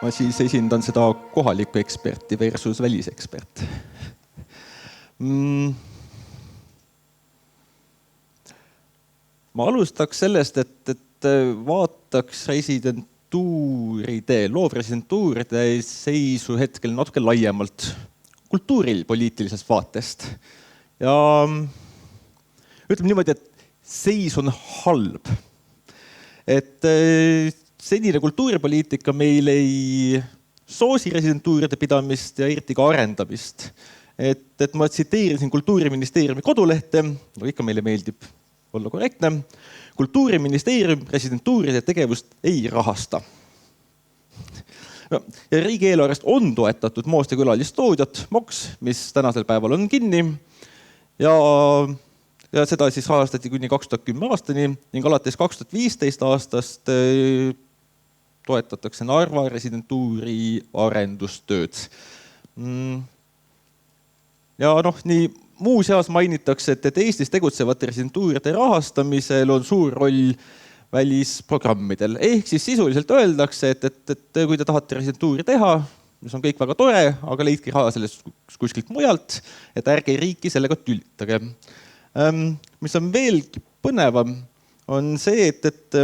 Ma siis esindan seda kohalikku eksperti versus välisekspert. Ma alustaks sellest, et vaataks loovresidentuuride seisu hetkel natuke laiemalt kultuuripoliitilisest vaatest. Ja ütleme niimoodi, et seis on halb. Et senine kultuuripoliitika meil ei soosi residentuuride pidamist ja eriti ka arendamist. Et ma tsiteerisin Kultuuriministeeriumi kodulehte, no ikka meile meeldib olla korrektne. Kultuuriministeerium residentuuride tegevust ei rahasta. Ja riigieelarvest on toetatud Mooste külalistuudiot, MOKS, mis tänasel päeval on kinni. Ja seda siis rahastati kuni 2010 aastani ning alates 2015 aastast toetatakse Narva residentuuri arendustööd. Ja nii muuseas mainitakse, et Eestis tegutsevate residentuuride rahastamisel on suur roll välisprogrammidel. Ehk siis sisuliselt öeldakse, et kui te tahate residentuuri teha, mis on kõik väga tore, aga leidki raha sellest kuskilt mujalt, et ärge riiki sellega tülitage. Mis on veelgi põnevam, on see, et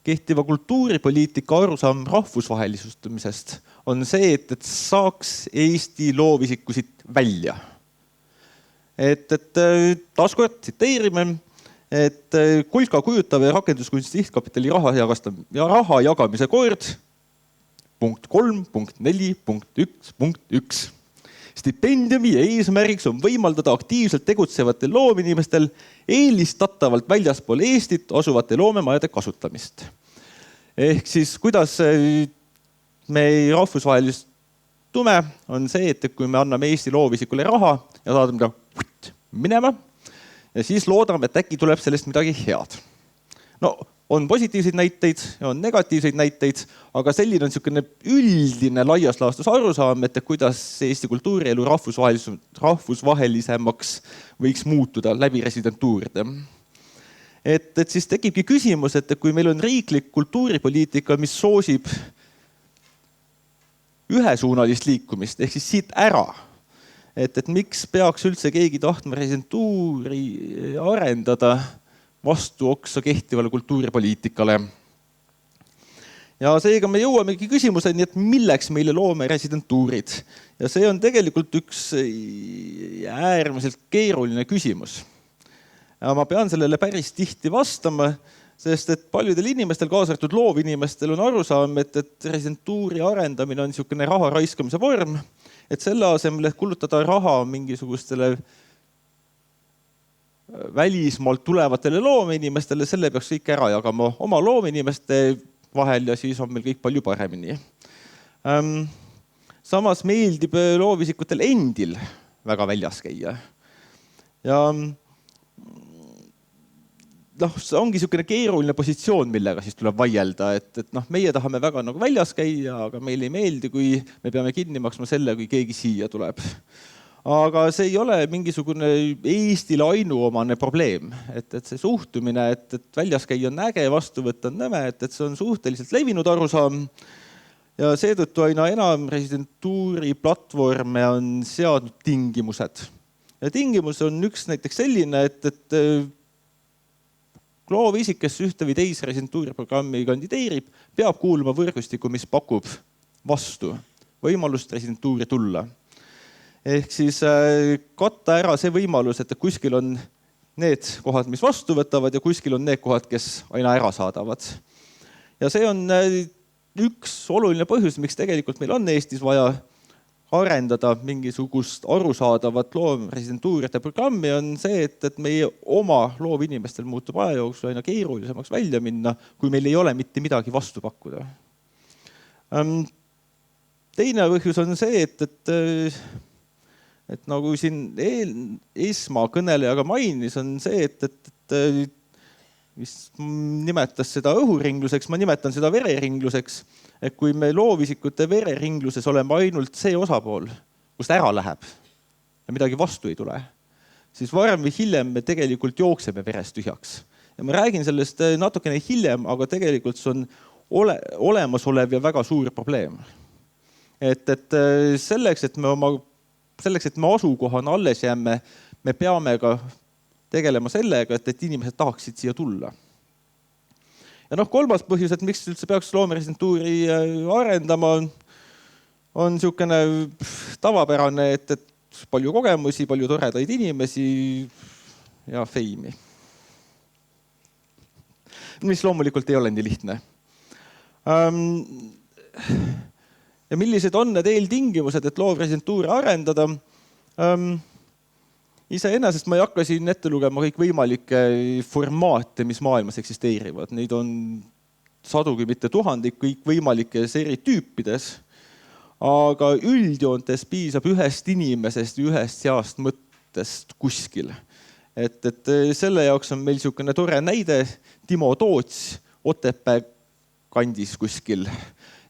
kehtiva kultuuripoliitika arusaam rahvusvahelisustumisest on see, et saaks Eesti loovisikusid välja. Taaskord tsiteerime, et Kulka kujutav ja rakenduskunsti sihtkapitali raha jagamise kord punkt 3, punkt 4, punkt 1, punkt 1. Stipendiumi eesmärgiks on võimaldada aktiivselt tegutsevatel loomeinimestel eelistatavalt väljaspool Eestit asuvate loomemajade kasutamist. Ehk siis kuidas me rahvusvahelistume on see, et kui me anname Eesti loovisikule raha ja saadame ta minema ja siis loodame, et äkki tuleb sellest midagi head. No, on positiivseid näiteid ja on negatiivseid näiteid, aga selline on niisugune üldine laias laastus arusaam, et kuidas Eesti kultuurielu rahvusvahelisemaks võiks muutuda läbi residentuuride. Et siis tekibki küsimus, et kui meil on riiklik kultuuripoliitika, mis soosib ühesuunalist liikumist, ehk siis siit ära, et miks peaks üldse keegi tahtma residentuuri arendada vastu oksa kehtivale kultuuripoliitikale. Ja seega me jõuamegi küsimuseni, et milleks meile loome residentuurid. Ja see on tegelikult üks äärmiselt keeruline küsimus. Ja ma pean sellele päris tihti vastama, sest et paljudel inimestel, kaasa arvatud loovinimestel, on arusaam, et residentuuri arendamine on niisugune raha raiskamise vorm, et selle asemel, et kulutada raha mingisugustele välismaalt tulevatele loomeinimestele, selle peaks kõik ära jagama oma loomeinimeste vahel ja siis on meil kõik palju paremini. Samas meeldib loovisikutel endil väga väljas käia. Ja see ongi niisugune keeruline positsioon, millega siis tuleb vaielda, et meie tahame väga väljas käia, aga meile ei meeldi, kui me peame kinni maksma selle, kui keegi siia tuleb. Aga see ei ole mingisugune Eestile ainuomane probleem, et see suhtumine, et väljas käia on äge, vastu võtta on nõme, et see on suhteliselt levinud arusaam ja seetõttu aina enam residentuuri platvorme on seadnud tingimused. Ja tingimus on üks näiteks selline, et loovisik, kes ühte või teise residentuuriprogrammi kandideerib, peab kuuluma võrgustikku, mis pakub vastu võimalust residentuuri tulla. Ehk siis katta ära see võimalus, et kuskil on need kohad, mis vastu võtavad ja kuskil on need kohad, kes aina ära saadavad. Ja see on üks oluline põhjus, miks tegelikult meil on Eestis vaja arendada mingisugust arusaadavat loomresidentuuride programmi, on see, et meie oma loovinimestel muutub aja jooksul aina keerulisemaks välja minna, kui meil ei ole mitte midagi vastu pakkuda. Teine põhjus on see, et nagu siin esmakõnelejaga mainis, on see, et mis nimetas seda õhuringluseks, ma nimetan seda vereringluseks, et kui me loovisikute vereringluses oleme ainult see osapool, kust ära läheb ja midagi vastu ei tule, siis varem või hiljem me tegelikult jookseme verest tühjaks. Ja ma räägin sellest natukene hiljem, aga tegelikult see on olemasolev ja väga suur probleem. Et selleks, et me asukohana alles jääme, me peame ka tegelema sellega, et inimesed tahaksid siia tulla. Ja kolmas põhjus, et miks üldse peaks loomeresidentuuri arendama, on niisugune tavapärane, et palju kogemusi, palju toredaid inimesi ja feimi. Mis loomulikult ei ole nii lihtne. Ja millised on need eeltingimused, et loovresidentuuri arendada? Iseenesest ma ei hakka siin ette lugema kõik võimalikke formaate, mis maailmas eksisteerivad. Neid on sadugi mitte tuhandik kõik võimalikes eri tüüpides. Aga üldjoontes piisab ühest inimesest ja ühest seast mõttest kuskil. Et selle jaoks on meil niisugune tore näide. Timo Toots Otepää kandis kuskil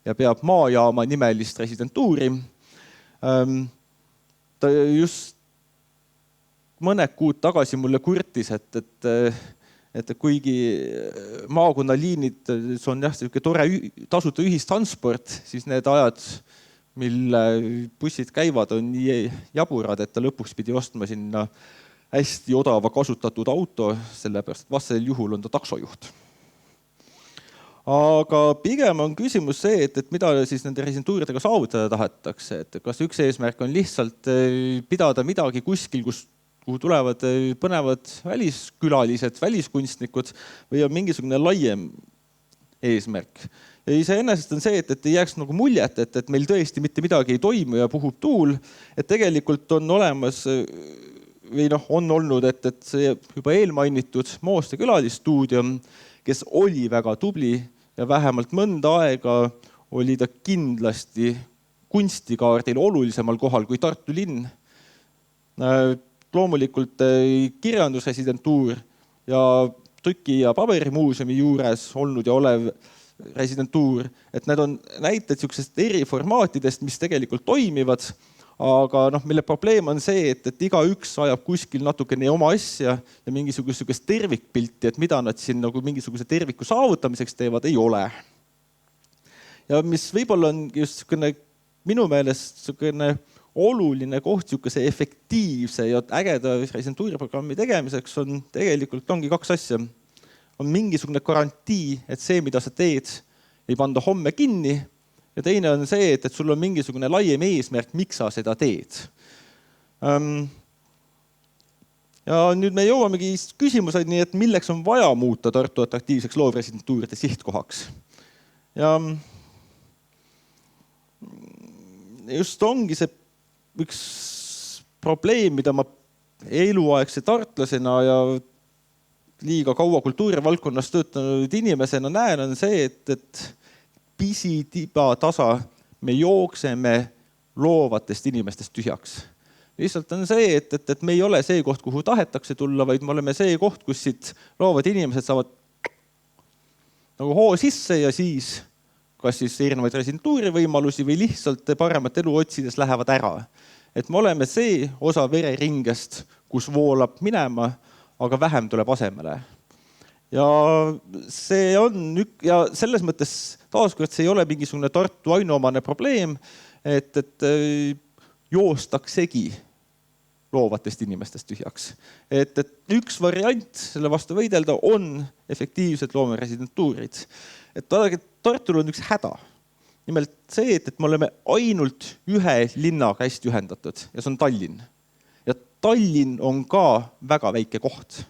ja peab Maajaama nimelist residentuuri. Ta just mõned kuud tagasi mulle kurtis, et kuigi maakonnaliinid on tore tasuta ühistransport, siis need ajad, mille bussid käivad, on nii jaburad, et ta lõpuks pidi ostma sinna hästi odava kasutatud auto, sellepärast, et vastasel juhul on ta taksojuht. Aga pigem on küsimus see, et mida siis nende residentuuridega saavutada tahetakse. Et kas üks eesmärk on lihtsalt pidada midagi kuskil, kuhu tulevad põnevad väliskülalised, väliskunstnikud või on mingisugune laiem eesmärk. Ja iseenesest on see, et ei jääks nagu muljet, et meil tõesti mitte midagi ei toimu ja puhub tuul. Et tegelikult on olemas või on olnud, et see juba eelmainitud Mooste külalistuudio, kes oli väga tubli ja vähemalt mõnda aega oli ta kindlasti kunstikaardil olulisemal kohal kui Tartu linn. Loomulikult kirjandusresidentuur ja trüki- ja paberimuuseumi juures olnud ja olev residentuur, et need on näited eri formaatidest, mis tegelikult toimivad, aga mille probleem on see, et igaüks ajab kuskil natukene oma asja ja mingisugust tervikpilti, et mida nad siin nagu mingisuguse terviku saavutamiseks teevad, ei ole. Ja mis võib-olla on just minu meelest oluline koht efektiivse ja ägeda residentuuriprogrammi tegemiseks on tegelikult ongi kaks asja. On mingisugune garantii, et see, mida sa teed, ei panda homme kinni. Ja teine on see, et sul on mingisugune laiem eesmärk, miks sa seda teed. Ja nüüd me jõuamegi küsimuseni, et milleks on vaja muuta Tartu atraktiivseks loovresidentuuride sihtkohaks. Ja just ongi see üks probleem, mida ma eluaegse tartlasena ja liiga kaua kultuurivaldkonnas töötanud inimesena näen, on see, et pisitiba tasa me jookseme loovatest inimestest tühjaks. Lihtsalt on see, et me ei ole see koht, kuhu tahetakse tulla, vaid me oleme see koht, kus siit loovad inimesed saavad nagu hoo sisse ja siis kas siis erinevaid residentuuri võimalusi või lihtsalt paremat elu otsides lähevad ära. Et me oleme see osa vereringest, kus voolab minema, aga vähem tuleb asemele. Ja see on ja selles mõttes taaskord see ei ole mingisugune Tartu ainuomane probleem, et joostaksegi loovatest inimestest tühjaks. Et üks variant selle vastu võidelda on efektiivsed loomeresidentuurid. Et Tartul on üks häda. Nimelt see, et me oleme ainult ühe linnaga hästi ühendatud ja see on Tallinn. Ja Tallinn on ka väga väike koht.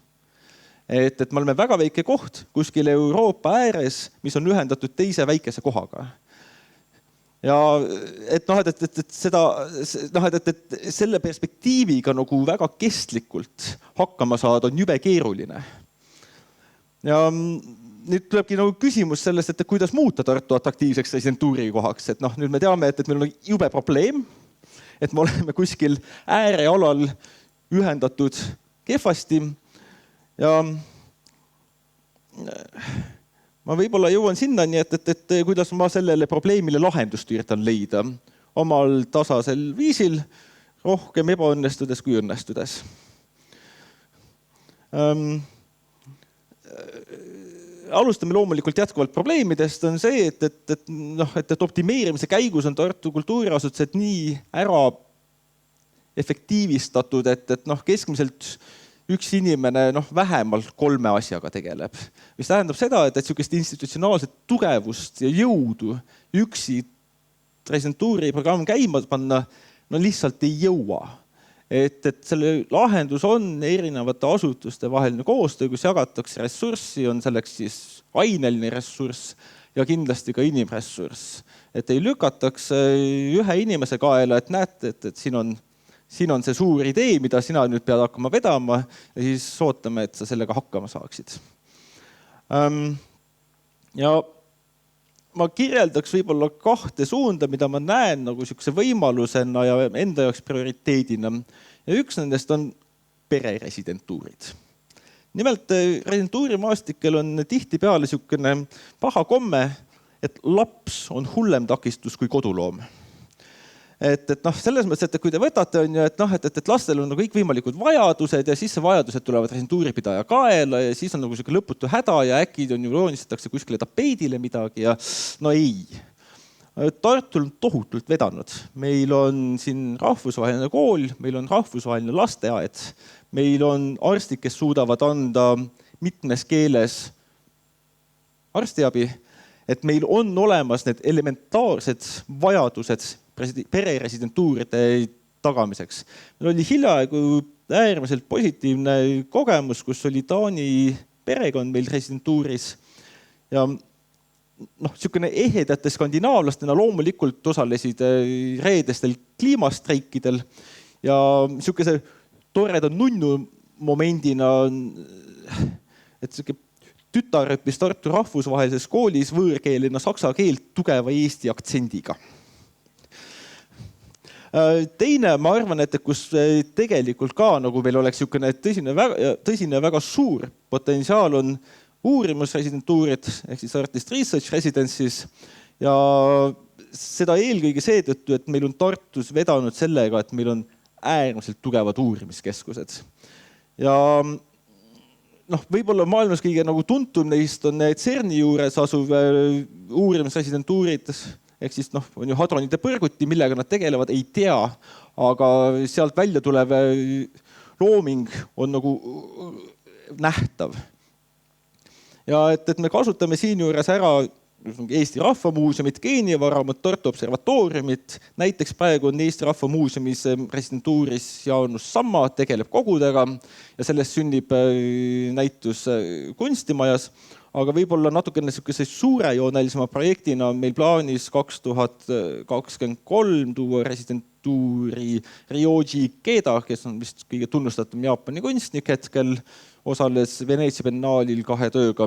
Et me oleme väga väike koht kuskil Euroopa ääres, mis on ühendatud teise väikese kohaga. Ja et selle perspektiiviga nagu väga kestlikult hakkama saada on jube keeruline. Ja nüüd tulebki nagu küsimus sellest, et kuidas muuta Tartu atraktiivseks residentuuri kohaks. Et nüüd me teame, et meil on jube probleem, et me oleme kuskil äärealal ühendatud kehvasti. Ja ma võib-olla jõuan sinnani, et kuidas ma sellele probleemile lahendust üritan leida omal tasasel viisil, rohkem ebaõnnestudes kui õnnestudes. alustame loomulikult jätkuvalt probleemidest, on see, et optimeerimise käigus on Tartu kultuuriasutused nii ära efektiivistatud, et keskmiselt üks inimene vähemalt 3 asjaga tegeleb. Mis tähendab seda, et sellist institutsionaalset tugevust ja jõudu üksi residentuuri programm käima panna lihtsalt ei jõua. Et selle lahendus on erinevate asutuste vaheline koostöö, kus jagatakse ressurssi, on selleks siis aineline ressurss ja kindlasti ka inimressurss. Et ei lükataks ühe inimese kaela, et näete, et siin on see suur idee, mida sina nüüd pead hakkama vedama ja siis ootame, et sa sellega hakkama saaksid. Ja ma kirjeldaks võib-olla 2 suunda, mida ma näen nagu sihukese võimalusena ja enda jaoks prioriteedina. Ja üks nendest on pereresidentuurid. Nimelt residentuurimaastikkel on tihtipeale sihukene paha komme, et laps on hullem takistus kui koduloom. Et selles mõttes, et kui te võtate, on ju, et lastel on kõik võimalikud vajadused ja siis see vajadused tulevad residentuuripidaja kaela ja siis on nagu selline lõputu häda ja äkki on ju joonistatakse kuskile tapeedile midagi ja no ei. Tartul on tohutult vedanud. Meil on siin rahvusvaheline kool, meil on rahvusvaheline lasteaed, meil on arstid, kes suudavad anda mitmes keeles arstiabi, et meil on olemas need elementaarsed vajadused pereresidentuuride tagamiseks. Meil oli hiljaaegu äärmiselt positiivne kogemus, kus oli Taani perekond meil residentuuris ja sihukene ehedate skandinaavlastena loomulikult osalesid reedestel kliimastreikidel ja sihukese toreda nunnu momendina, et sihuke tütar õppis Tartu rahvusvahelises koolis võõrkeelena saksa keelt tugeva eesti aktsendiga. Teine, ma arvan, et kus tegelikult ka nagu meil oleks tõsine väga suur potentsiaal on uurimusresidentuurid ehk siis artist research residences ja seda eelkõige seetõttu, et meil on Tartus vedanud sellega, et meil on äärmiselt tugevad uurimiskeskused. Ja võib-olla maailmas kõige nagu tuntum neist on CERN-i juures asuv uurimisresidentuurid ehk siis on ju hadronide põrguti, millega nad tegelevad, ei tea, aga sealt välja tulev looming on nagu nähtav. Ja et me kasutame siin juures ära Eesti Rahva Muuseumit, geenivaramut, Tartu Observatooriumit. Näiteks praegu on Eesti Rahva Muuseumis residentuuris Jaanus Samma, tegeleb kogudega ja sellest sünnib näitus kunstimajas. Aga võib-olla natukene suurejoonelisema projektina on meil plaanis 2023 tuua residentuuri Ryoji Ikeda, kes on vist kõige tunnustatum Jaapani kunstnik hetkel, osales Veneetsia biennaalil 2 tööga.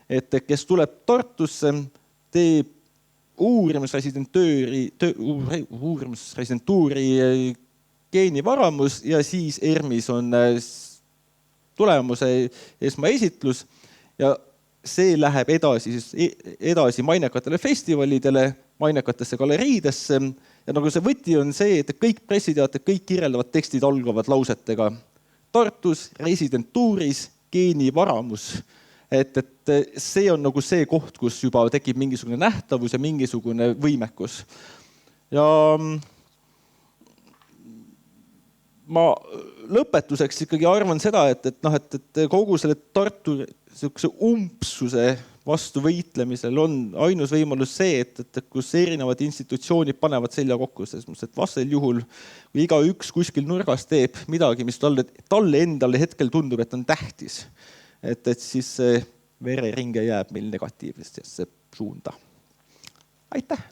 Et kes tuleb Tartusse, teeb uurimusresidentuuri geenivaramus ja siis ERMis on tulemuse esmaesitlus. Ja see läheb edasi mainekatele festivalidele, mainekatesse galeriidesse. Ja nagu see võti on see, et kõik pressiteated, kõik kirjeldavad tekstid algavad lausetega. Tartus, residentuuris, geenivaramus. Et see on nagu see koht, kus juba tekib mingisugune nähtavus ja mingisugune võimekus. Ja ma lõpetuseks ikkagi arvan seda, et kogu selle Tartu umbsuse vastu võitlemisel on ainus võimalus see, et kus erinevad institutsioonid panevad selja kokku, sest vastasel juhul, kui igaüks kuskil nurgas teeb midagi, mis talle endale hetkel tundub, et on tähtis, et siis see vereringe jääb meil negatiivsesse suunda. Aitäh!